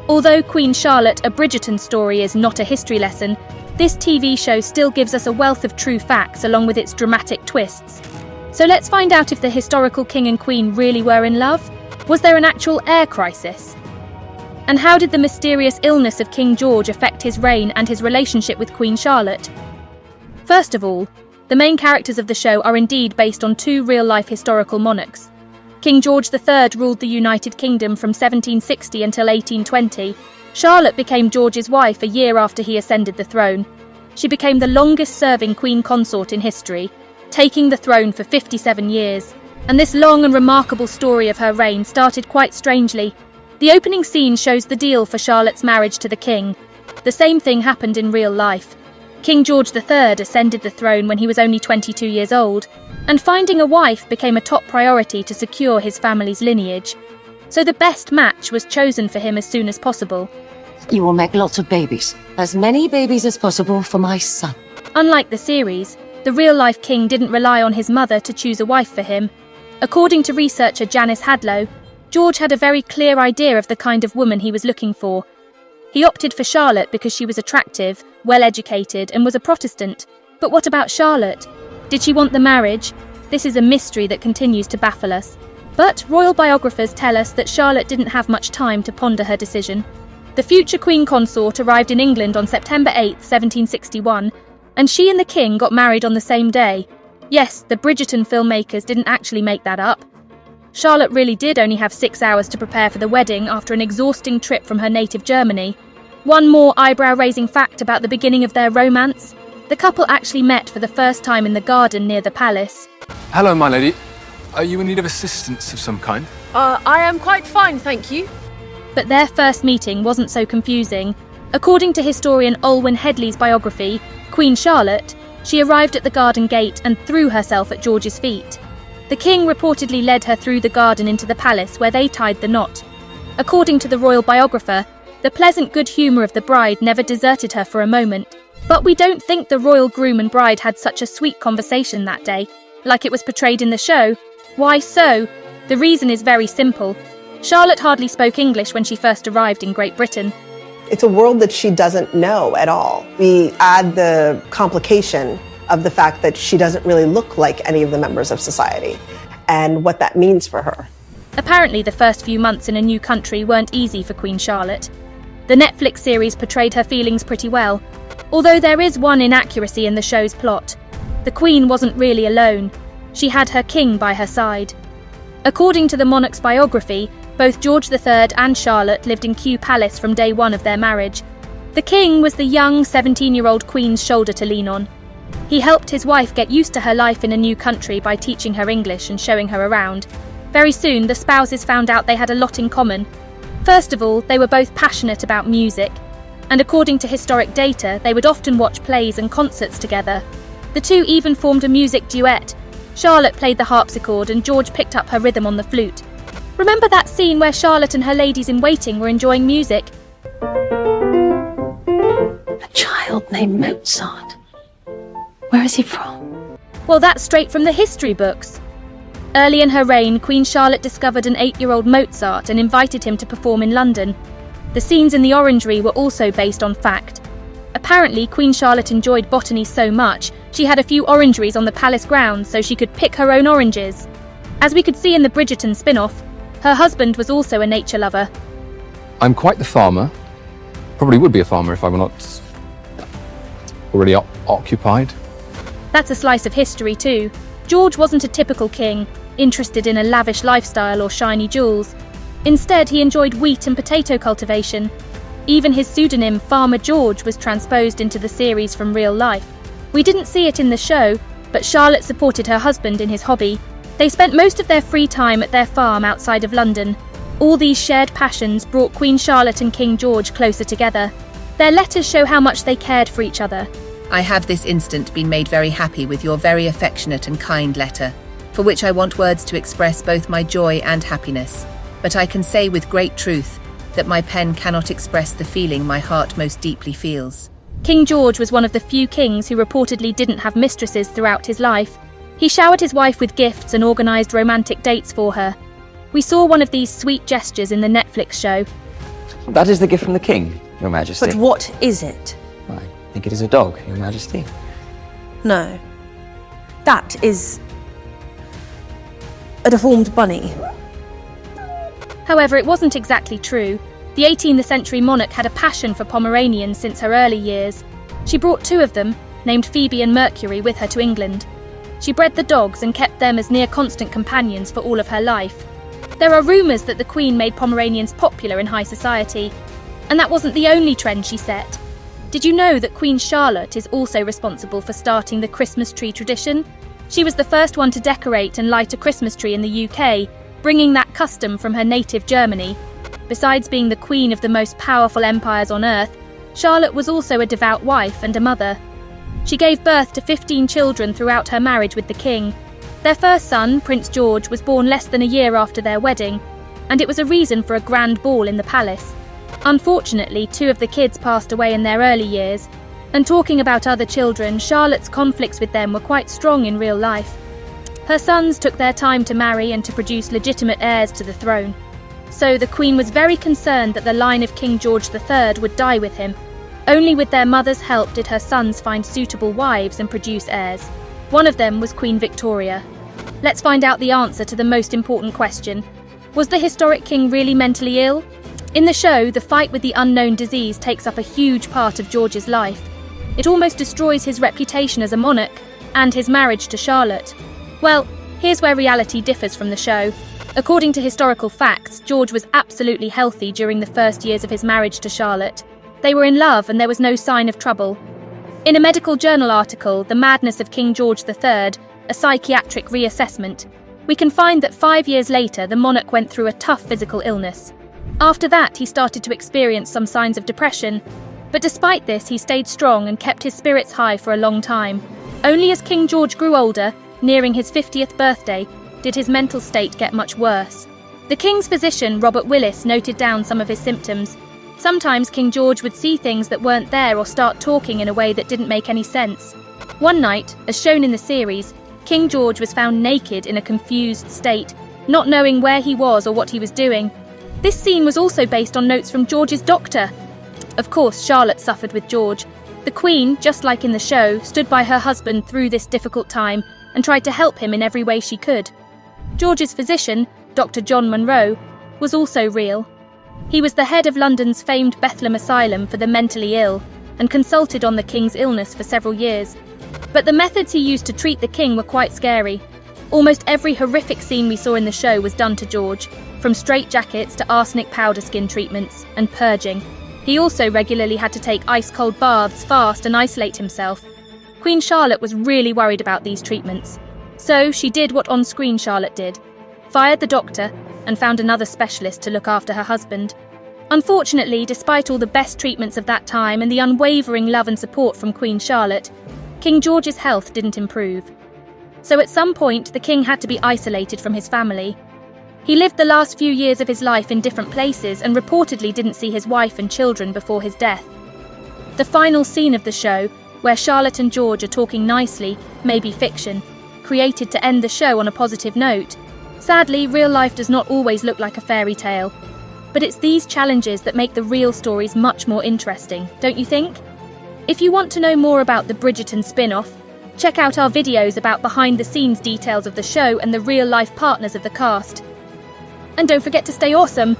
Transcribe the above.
Although Queen Charlotte, A Bridgerton Story is not a history lesson, this TV show still gives us a wealth of true facts along with its dramatic twists. So let's find out if the historical king and queen really were in love. Was there an actual heir crisis? And how did the mysterious illness of King George affect his reign and his relationship with Queen Charlotte? First of all, the main characters of the show are indeed based on two real-life historical monarchs. King George III ruled the United Kingdom from 1760 until 1820. Charlotte became George's wife a year after he ascended the throne. She became the longest-serving queen consort in history, taking the throne for 57 years. And this long and remarkable story of her reign started quite strangely. The opening scene shows the deal for Charlotte's marriage to the king. The same thing happened in real life. King George III ascended the throne when he was only 22 years old, and finding a wife became a top priority to secure his family's lineage. So the best match was chosen for him as soon as possible. You will make lots of babies. As many babies as possible for my son. Unlike the series, the real-life king didn't rely on his mother to choose a wife for him. According to researcher Janice Hadlow, George had a very clear idea of the kind of woman he was looking for. He opted for Charlotte because she was attractive, well-educated, and was a Protestant. But what about Charlotte? Did she want the marriage? This is a mystery that continues to baffle us. But royal biographers tell us that Charlotte didn't have much time to ponder her decision. The future queen consort arrived in England on September 8, 1761, and she and the king got married on the same day. Yes, the Bridgerton filmmakers didn't actually make that up. Charlotte really did only have 6 hours to prepare for the wedding after an exhausting trip from her native Germany. One more eyebrow-raising fact about the beginning of their romance: the couple actually met for the first time in the garden near the palace. Hello, my lady. Are you in need of assistance of some kind? I am quite fine, thank you. But their first meeting wasn't so confusing. According to historian Olwen Headley's biography, Queen Charlotte, she arrived at the garden gate and threw herself at George's feet. The king reportedly led her through the garden into the palace where they tied the knot. According to the royal biographer, the pleasant good humour of the bride never deserted her for a moment. But we don't think the royal groom and bride had such a sweet conversation that day, like it was portrayed in the show. Why so? The reason is very simple. Charlotte hardly spoke English when she first arrived in Great Britain. It's a world that she doesn't know at all. We add the complication of the fact that she doesn't really look like any of the members of society and what that means for her. Apparently, the first few months in a new country weren't easy for Queen Charlotte. The Netflix series portrayed her feelings pretty well, although there is one inaccuracy in the show's plot. The Queen wasn't really alone. She had her king by her side. According to the monarch's biography, both George III and Charlotte lived in Kew Palace from day one of their marriage. The king was the young 17-year-old queen's shoulder to lean on. He helped his wife get used to her life in a new country by teaching her English and showing her around. Very soon, the spouses found out they had a lot in common. First of all, they were both passionate about music, and according to historic data, they would often watch plays and concerts together. The two even formed a music duet. Charlotte played the harpsichord and George picked up her rhythm on the flute. Remember that scene where Charlotte and her ladies-in-waiting were enjoying music? A child named Mozart. Where is he from? Well, that's straight from the history books. Early in her reign, Queen Charlotte discovered an 8-year-old Mozart and invited him to perform in London. The scenes in the orangery were also based on fact. Apparently, Queen Charlotte enjoyed botany so much, she had a few orangeries on the palace grounds so she could pick her own oranges. As we could see in the Bridgerton spin-off, her husband was also a nature lover. I'm quite the farmer. Probably would be a farmer if I were not already occupied. That's a slice of history too. George wasn't a typical king, interested in a lavish lifestyle or shiny jewels. Instead, he enjoyed wheat and potato cultivation. Even his pseudonym, Farmer George, was transposed into the series from real life. We didn't see it in the show, but Charlotte supported her husband in his hobby. They spent most of their free time at their farm outside of London. All these shared passions brought Queen Charlotte and King George closer together. Their letters show how much they cared for each other. I have this instant been made very happy with your very affectionate and kind letter, for which I want words to express both my joy and happiness. But I can say with great truth that my pen cannot express the feeling my heart most deeply feels. King George was one of the few kings who reportedly didn't have mistresses throughout his life. He showered his wife with gifts and organised romantic dates for her. We saw one of these sweet gestures in the Netflix show. That is the gift from the king, Your Majesty. But what is it? I think it is a dog, Your Majesty. No. That is a deformed bunny. However, it wasn't exactly true. The 18th century monarch had a passion for Pomeranians since her early years. She brought 2 of them, named Phoebe and Mercury, with her to England. She bred the dogs and kept them as near constant companions for all of her life. There are rumours that the Queen made Pomeranians popular in high society. And that wasn't the only trend she set. Did you know that Queen Charlotte is also responsible for starting the Christmas tree tradition? She was the first one to decorate and light a Christmas tree in the UK, bringing that custom from her native Germany. Besides being the queen of the most powerful empires on earth, Charlotte was also a devout wife and a mother. She gave birth to 15 children throughout her marriage with the king. Their first son, Prince George, was born less than a year after their wedding, and it was a reason for a grand ball in the palace. Unfortunately, 2 of the kids passed away in their early years, and talking about other children, Charlotte's conflicts with them were quite strong in real life. Her sons took their time to marry and to produce legitimate heirs to the throne. So the Queen was very concerned that the line of King George III would die with him. Only with their mother's help did her sons find suitable wives and produce heirs. One of them was Queen Victoria. Let's find out the answer to the most important question. Was the historic king really mentally ill? In the show, the fight with the unknown disease takes up a huge part of George's life. It almost destroys his reputation as a monarch and his marriage to Charlotte. Well, here's where reality differs from the show. According to historical facts, George was absolutely healthy during the first years of his marriage to Charlotte. They were in love and there was no sign of trouble. In a medical journal article, The Madness of King George III, a psychiatric reassessment, we can find that 5 years later the monarch went through a tough physical illness. After that, he started to experience some signs of depression, but despite this, he stayed strong and kept his spirits high for a long time. Only as King George grew older, nearing his 50th birthday, did his mental state get much worse. The king's physician, Robert Willis, noted down some of his symptoms. Sometimes King George would see things that weren't there or start talking in a way that didn't make any sense. One night, as shown in the series, King George was found naked in a confused state, not knowing where he was or what he was doing. This scene was also based on notes from George's doctor. Of course, Charlotte suffered with George. The Queen, just like in the show, stood by her husband through this difficult time and tried to help him in every way she could. George's physician, Dr. John Munro, was also real. He was the head of London's famed Bethlehem Asylum for the mentally ill and consulted on the king's illness for several years. But the methods he used to treat the king were quite scary. Almost every horrific scene we saw in the show was done to George, from straitjackets to arsenic powder skin treatments and purging. He also regularly had to take ice-cold baths, fast and isolate himself. Queen Charlotte was really worried about these treatments. So she did what on-screen Charlotte did, fired the doctor and found another specialist to look after her husband. Unfortunately, despite all the best treatments of that time and the unwavering love and support from Queen Charlotte, King George's health didn't improve. So at some point, the king had to be isolated from his family. He lived the last few years of his life in different places and reportedly didn't see his wife and children before his death. The final scene of the show, where Charlotte and George are talking nicely, may be fiction, created to end the show on a positive note. Sadly, real life does not always look like a fairy tale. But it's these challenges that make the real stories much more interesting, don't you think? If you want to know more about the Bridgerton spin-off, check out our videos about behind-the-scenes details of the show and the real-life partners of the cast. And don't forget to stay awesome!